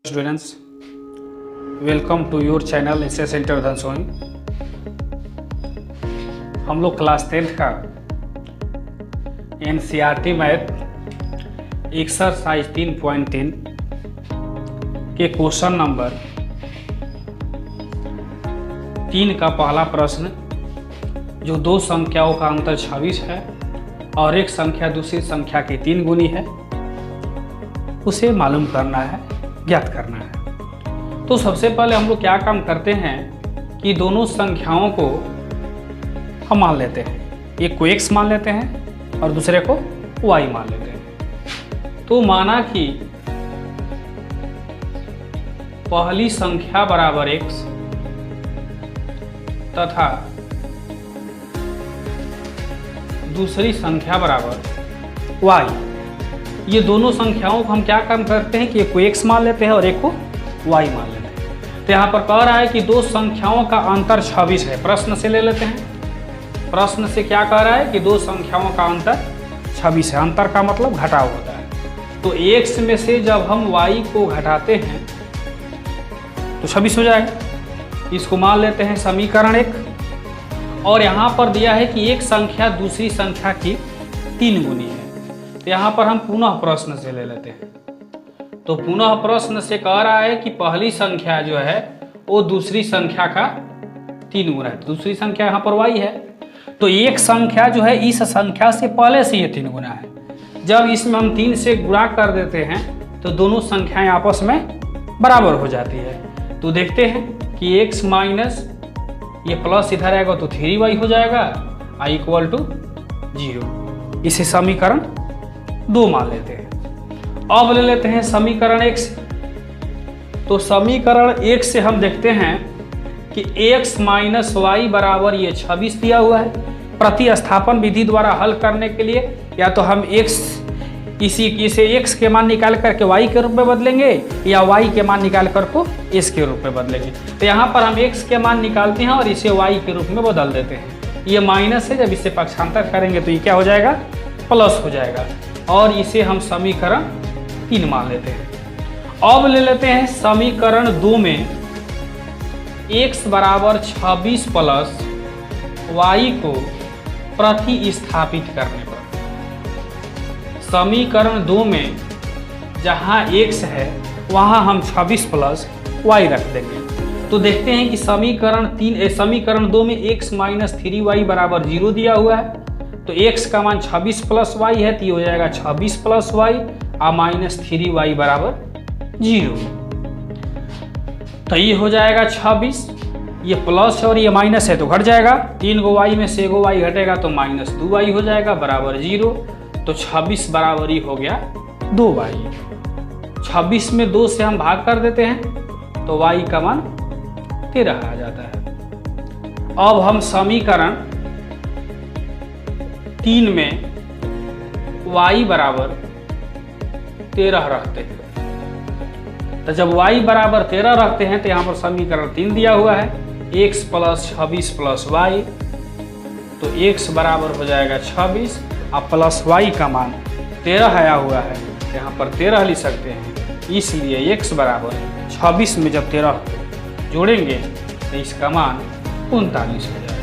Students, welcome to your channel SA centre Dhansoi. हम लोग class 10th का एनसीईआरटी मैथ एक्सरसाइज 3.3 के क्वेश्चन नंबर 3 का पहला प्रश्न, जो दो संख्याओं का अंतर 26 है और एक संख्या दूसरी संख्या की 3 गुनी है, उसे मालूम करना है, ज्ञात करना है। तो सबसे पहले हम लोग क्या काम करते हैं कि दोनों संख्याओं को हम मान लेते हैं। एक को x मान लेते हैं और दूसरे को y मान लेते हैं। तो माना कि पहली संख्या बराबर x तथा दूसरी संख्या बराबर y, ये दोनों संख्याओं को हम क्या काम करते हैं कि एक को x मान लेते हैं और एक को y मान लेते हैं। तो यहाँ पर कह रहा है कि दो संख्याओं का अंतर 26 है। प्रश्न से ले लेते हैं। प्रश्न से क्या कह रहा है कि दो संख्याओं का अंतर 26 है। अंतर का मतलब घटाव होता है। तो x में से जब हम y को घटाते हैं तो 26 हो जाएगा। इसको मान लेते हैं समीकरण 1। और यहाँ पर दिया है कि एक संख्या दूसरी संख्या की 3 गुनी है। तो यहाँ पर हम पुनः प्रश्न से ले लेते हैं। तो पुनः प्रश्न से कह रहा है कि पहली संख्या जो है वो दूसरी संख्या का 3 गुना है। दूसरी संख्या यहाँ पर y है। तो एक संख्या जो है इस संख्या से पहले से ये 3 गुना है। जब इसमें हम 3 से गुणा कर देते हैं तो दोनों संख्याएं आपस में बराबर हो जाती है। तो देखते हैं कि x माइनस ये प्लस इधर आएगा तो 3y हो जाएगा, i इक्वल टू 0। इसे समीकरण 2 मान लेते हैं। अब ले लेते हैं समीकरण 1 से। तो समीकरण 1 से हम देखते हैं कि x माइनस वाई बराबर ये 26 दिया हुआ है। प्रतिस्थापन विधि द्वारा हल करने के लिए या तो हम इसे x के मान निकाल करके y के रूप में बदलेंगे या y के मान निकाल कर को s के रूप में बदलेंगे। तो यहाँ पर हम x के मान निकालते हैं और इसे y के रूप में बदल देते हैं। ये माइनस है, जब इसे पक्षांतर करेंगे तो ये क्या हो जाएगा, प्लस हो जाएगा। और इसे हम समीकरण 3 मान लेते हैं। अब ले लेते हैं समीकरण 2 में x बराबर 26 प्लस y को प्रतिस्थापित करने पर समीकरण 2 में जहां x है वहां हम 26 प्लस y रख देंगे। तो देखते हैं कि समीकरण 2 में x माइनस 3y बराबर 0 दिया हुआ है। तो x का मान 26 प्लस y है, तो ये हो जाएगा 26 प्लस y और माइनस 3y बराबर 0। तो ये हो जाएगा 26, ये प्लस और ये माइनस है तो घट जाएगा। 3 गो y में से 1 y घटेगा तो माइनस 2y हो जाएगा बराबर 0। तो 26 बराबर ही हो गया 2y। 26 में 2 से हम भाग कर देते हैं तो y का मान 13 आ जाता है। अब हम समीकरण 3 में y बराबर 13 रखते हैं। तो जब y बराबर 13 रखते हैं तो यहाँ पर समीकरण 3 दिया हुआ है, x प्लस 26 प्लस y। तो x बराबर हो जाएगा 26 और प्लस y का मान 13 आया हुआ है, तो यहाँ पर 13 लिख सकते हैं। इसलिए x बराबर 26 में जब 13 जोड़ेंगे तो इसका मान 39 हो जाएगा।